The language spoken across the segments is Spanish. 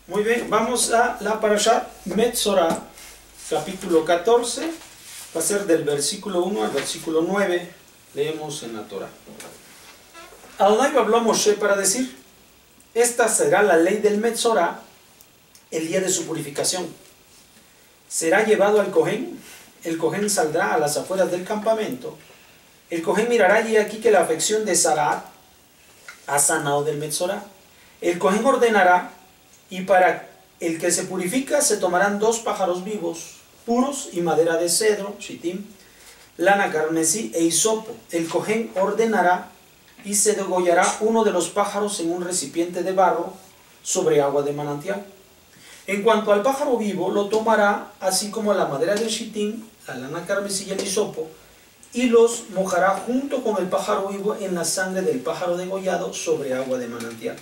Muy bien, vamos a la Parashat Metzorah, capítulo 14, va a ser del versículo 1 al versículo 9, leemos en la Torah. Adonai habló a Moshe para decir: esta será la ley del Metzorah el día de su purificación. Será llevado al Cohen, el Cohen saldrá a las afueras del campamento, el Cohen mirará y aquí que la afección de Sarat ha sanado del Metzorah. El Cohen ordenará, y para el que se purifica se tomarán 2 pájaros vivos, puros y madera de cedro, shittim, lana carmesí e hisopo. El Cohen ordenará y se degollará uno de los pájaros en un recipiente de barro sobre agua de manantial. En cuanto al pájaro vivo, lo tomará así como la madera de shittim, la lana carmesí y el hisopo, y los mojará junto con el pájaro vivo en la sangre del pájaro degollado sobre agua de manantial.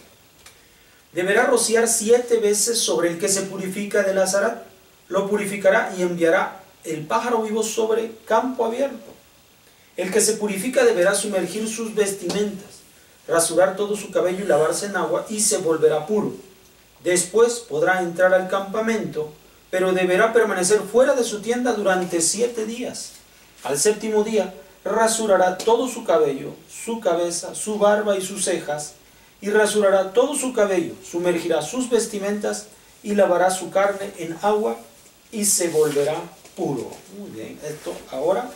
Deberá rociar 7 veces sobre el que se purifica del azarat, lo purificará y enviará el pájaro vivo sobre campo abierto. El que se purifica deberá sumergir sus vestimentas, rasurar todo su cabello y lavarse en agua, y se volverá puro. Después podrá entrar al campamento, pero deberá permanecer fuera de su tienda durante 7 días. Al 7º día rasurará todo su cabello, su cabeza, su barba y sus cejas, y rasurará todo su cabello, sumergirá sus vestimentas y lavará su carne en agua y se volverá puro. Muy bien, esto ahora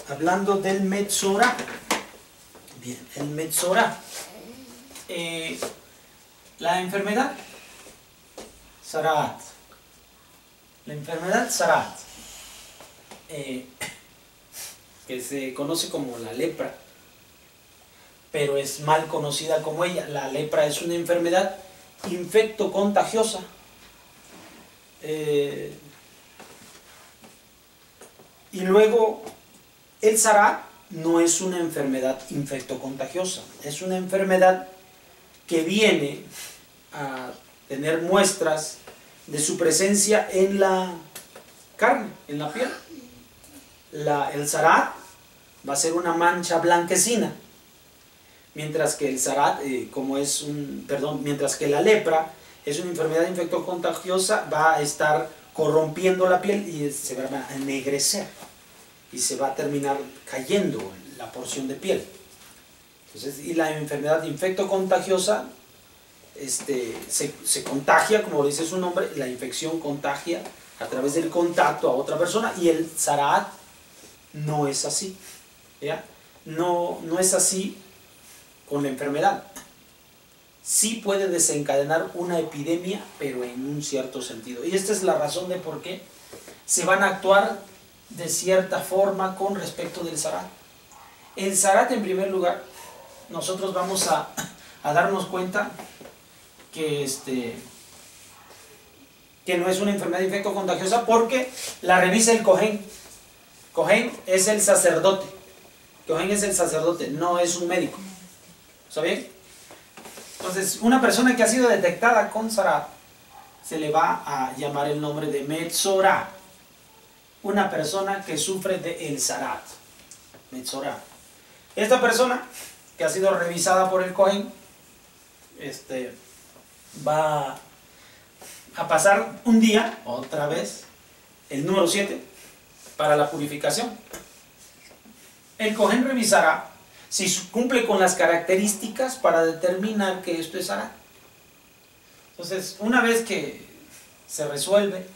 hablando del Metzorah. Bien, el Metzorah. La enfermedad Sarat. La enfermedad Sarat, que se conoce como la lepra, pero es mal conocida como ella. La lepra es una enfermedad infectocontagiosa. Y luego, el Sarat no es una enfermedad infectocontagiosa, es una enfermedad que viene a tener muestras de su presencia en la carne, en la piel. El Sarat va a ser una mancha blanquecina, mientras que el Sarat, mientras que la lepra es una enfermedad infectocontagiosa, va a estar corrompiendo la piel y se va a ennegrecer y se va a terminar cayendo la porción de piel. Entonces, y la enfermedad infectocontagiosa se contagia, como dice su nombre, la infección contagia a través del contacto a otra persona, y el Sarat no es así, ¿ya? No es así con la enfermedad. Sí puede desencadenar una epidemia, pero en un cierto sentido. Y esta es la razón de por qué se van a actuar de cierta forma con respecto del Sarat. El Sarat, en primer lugar, nosotros vamos a darnos cuenta que no es una enfermedad infectocontagiosa, porque la revisa el Cohen. Cohen es el sacerdote. Cohen es el sacerdote, no es un médico. ¿Está bien? Entonces, una persona que ha sido detectada con Sarat se le va a llamar el nombre de Metzorah. Una persona que sufre de el Sarat. Metzorah. Esta persona que ha sido revisada por el Cohen va a pasar un día, otra vez, el número 7, para la purificación. El Cohen revisará si cumple con las características para determinar que esto es Sarat. Entonces, una vez que se resuelve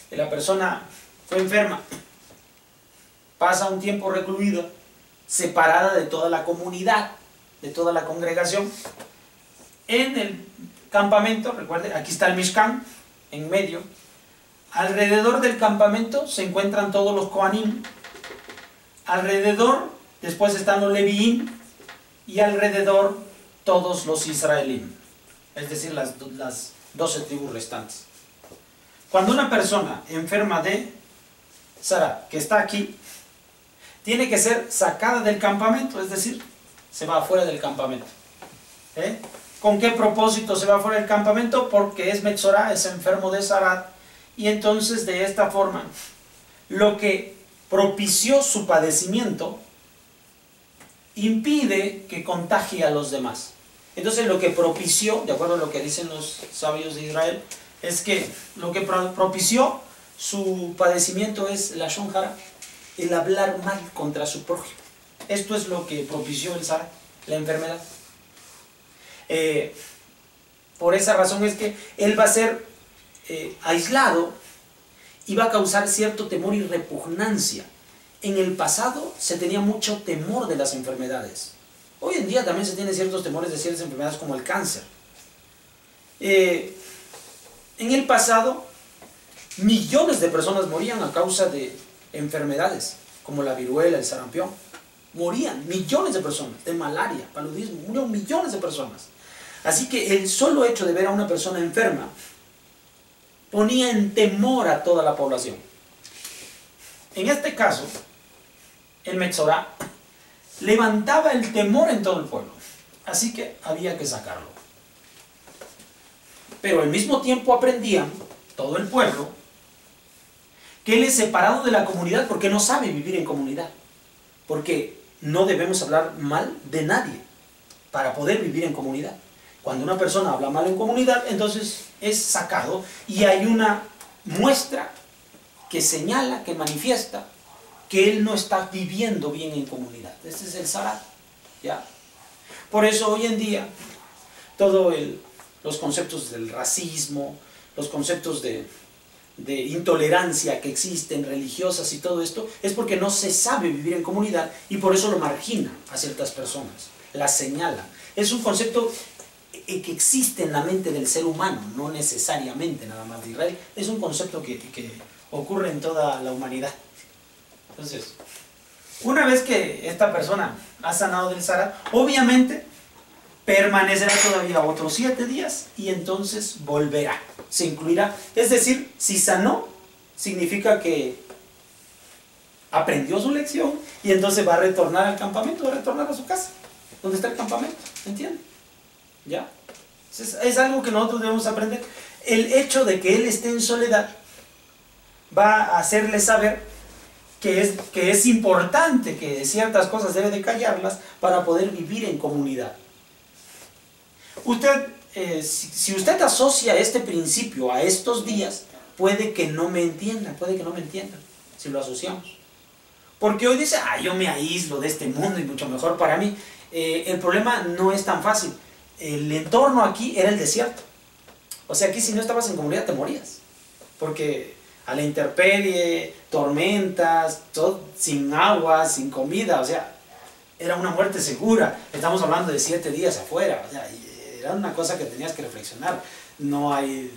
que la persona fue enferma, pasa un tiempo recluida, separada de toda la comunidad, de toda la congregación, en el campamento. Recuerden, aquí está el Mishkan, en medio. Alrededor del campamento se encuentran todos los Kohanim. Alrededor, después están los Leviim, y alrededor todos los Israelim, es decir, las 12 tribus restantes. Cuando una persona enferma de Sarat, que está aquí, tiene que ser sacada del campamento, es decir, se va afuera del campamento. ¿Con qué propósito se va afuera del campamento? Porque es Metzorah, es enfermo de Sarat, y entonces de esta forma, lo que propició su padecimiento impide que contagie a los demás. Entonces lo que propició, de acuerdo a lo que dicen los sabios de Israel, es que lo que propició su padecimiento es la lashon hara, el hablar mal contra su prójimo. Esto es lo que propició el Sara, la enfermedad. Por esa razón es que él va a ser aislado y va a causar cierto temor y repugnancia. En el pasado se tenía mucho temor de las enfermedades. Hoy en día también se tiene ciertos temores de ciertas enfermedades como el cáncer. En el pasado, millones de personas morían a causa de enfermedades como la viruela, el sarampión. Morían millones de personas, de malaria, paludismo, murieron millones de personas. Así que el solo hecho de ver a una persona enferma ponía en temor a toda la población. En este caso, el Metzorá levantaba el temor en todo el pueblo, así que había que sacarlo. Pero al mismo tiempo aprendían, todo el pueblo, que él es separado de la comunidad porque no sabe vivir en comunidad. Porque no debemos hablar mal de nadie para poder vivir en comunidad. Cuando una persona habla mal en comunidad, entonces es sacado y hay una muestra que señala, que manifiesta que él no está viviendo bien en comunidad. Este es el Sara, ¿ya? Por eso hoy en día todos los conceptos del racismo, los conceptos de intolerancia que existen, religiosas y todo esto, es porque no se sabe vivir en comunidad y por eso lo margina a ciertas personas, las señala. Es un concepto que existe en la mente del ser humano, no necesariamente nada más de Israel, es un concepto que ocurre en toda la humanidad. Entonces, una vez que esta persona ha sanado del Sara, obviamente permanecerá todavía otros 7 días y entonces volverá, se incluirá. Es decir, si sanó, significa que aprendió su lección y entonces va a retornar al campamento, va a retornar a su casa, donde está el campamento, ¿entienden? ¿Ya? Es algo que nosotros debemos aprender. El hecho de que él esté en soledad va a hacerle saber que es importante, que ciertas cosas debe de callarlas para poder vivir en comunidad. Usted, si usted asocia este principio a estos días, puede que no me entienda, si lo asociamos. Porque hoy dice, yo me aíslo de este mundo y mucho mejor para mí. El problema no es tan fácil. El entorno aquí era el desierto. O sea, aquí si no estabas en comunidad te morías. Porque a la intemperie, tormentas, todo, sin agua, sin comida, o sea, era una muerte segura. Estamos hablando de 7 días afuera, o sea, era una cosa que tenías que reflexionar. No hay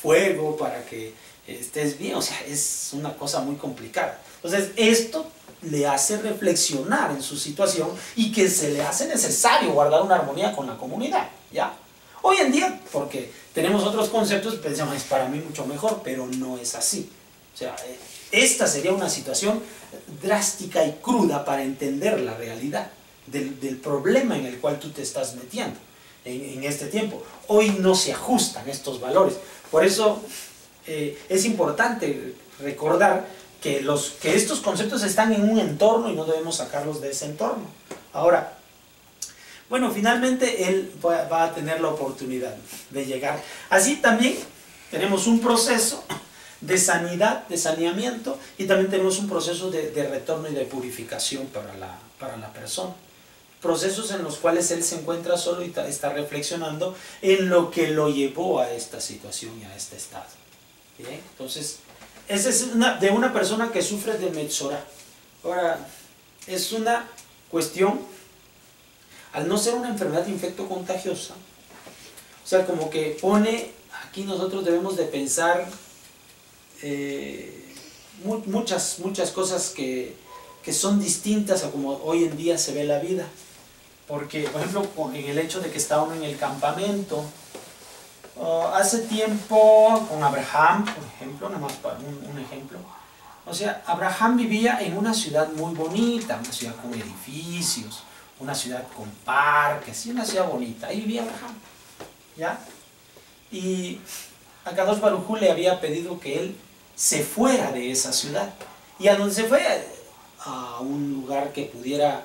fuego para que estés bien, o sea, es una cosa muy complicada. Entonces, esto le hace reflexionar en su situación y que se le hace necesario guardar una armonía con la comunidad, ¿ya? Hoy en día, porque tenemos otros conceptos, pensamos, es para mí mucho mejor, pero no es así. O sea, esta sería una situación drástica y cruda para entender la realidad del problema en el cual tú te estás metiendo en este tiempo. Hoy no se ajustan estos valores. Por eso es importante recordar que estos conceptos están en un entorno y no debemos sacarlos de ese entorno. Ahora, bueno, finalmente él va a tener la oportunidad de llegar. Así también tenemos un proceso de sanidad, de saneamiento, y también tenemos un proceso de retorno y de purificación para la persona. Procesos en los cuales él se encuentra solo y está reflexionando en lo que lo llevó a esta situación y a este estado. Bien, entonces, esa es de una persona que sufre de Metzorá. Ahora, es una cuestión, al no ser una enfermedad infecto-contagiosa, o sea, como que pone, aquí nosotros debemos de pensar muchas cosas que son distintas a como hoy en día se ve la vida. Porque, por ejemplo, en el hecho de que está uno en el campamento, hace tiempo con Abraham, por ejemplo, nada más para un ejemplo, o sea, Abraham vivía en una ciudad muy bonita, una ciudad con edificios, una ciudad con parques, y una ciudad bonita, ahí vivía Abraham, ¿ya? Y Akadosh Baruj Hu le había pedido que él se fuera de esa ciudad, y a donde se fue, a un lugar que pudiera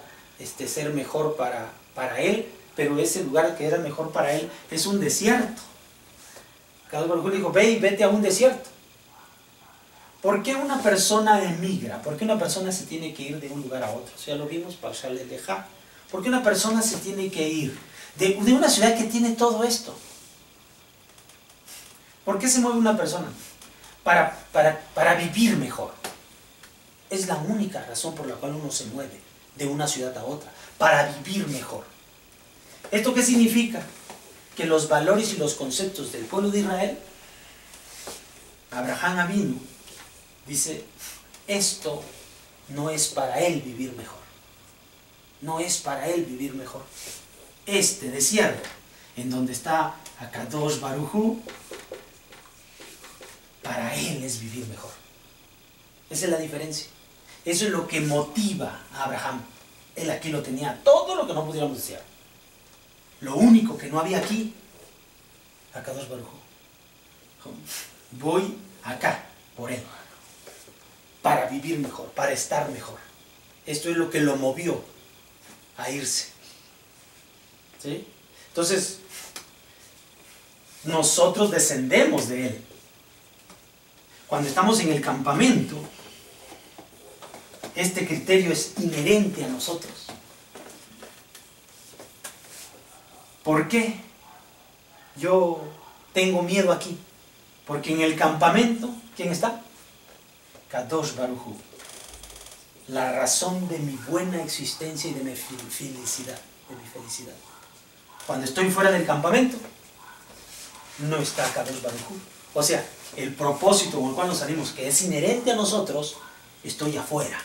ser mejor para él, pero ese lugar que era mejor para él es un desierto. Akadosh Baruj Hu le dijo, ve y vete a un desierto. ¿Por qué una persona emigra? ¿Por qué una persona se tiene que ir de un lugar a otro? Ya lo vimos para Shalel Leja. ¿Por qué una persona se tiene que ir de una ciudad que tiene todo esto? ¿Por qué se mueve una persona? Para vivir mejor. Es la única razón por la cual uno se mueve de una ciudad a otra, para vivir mejor. ¿Esto qué significa? Que los valores y los conceptos del pueblo de Israel, Abraham Avinu dice, esto no es para él vivir mejor. No es para él vivir mejor. Este desierto, en donde está Akadosh Baruj Hu, para él es vivir mejor. Esa es la diferencia. Eso es lo que motiva a Abraham. Él aquí lo tenía, todo lo que no pudiéramos desear. Lo único que no había aquí, Akadosh Baruj Hu. Voy acá, por él, para vivir mejor, para estar mejor. Esto es lo que lo movió a irse. ¿Sí? Entonces, nosotros descendemos de él. Cuando estamos en el campamento, este criterio es inherente a nosotros. ¿Por qué yo tengo miedo aquí? Porque en el campamento, ¿quién está? Kadosh Baruj Hu. La razón de mi buena existencia y de mi felicidad. Cuando estoy fuera del campamento, no está Kadosh Baruj Hu. O sea, el propósito con el cual nos salimos, que es inherente a nosotros, estoy afuera.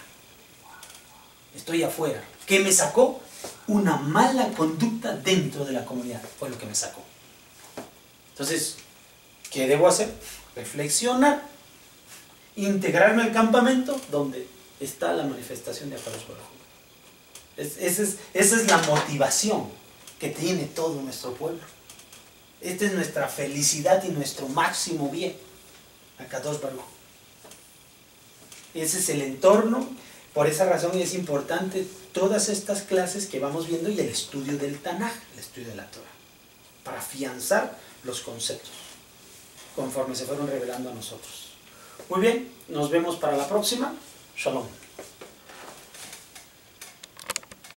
Estoy afuera. ¿Qué me sacó? Una mala conducta dentro de la comunidad. Fue lo que me sacó. Entonces, ¿qué debo hacer? Reflexionar. Integrarme al campamento donde está la manifestación de Akadosh Baruj Hu. Esa es la motivación que tiene todo nuestro pueblo. Esta es nuestra felicidad y nuestro máximo bien. Akadosh Baruj Hu. Ese es el entorno. Por esa razón es importante todas estas clases que vamos viendo y el estudio del Tanaj, el estudio de la Torah, para afianzar los conceptos conforme se fueron revelando a nosotros. Muy bien, nos vemos para la próxima. Shalom.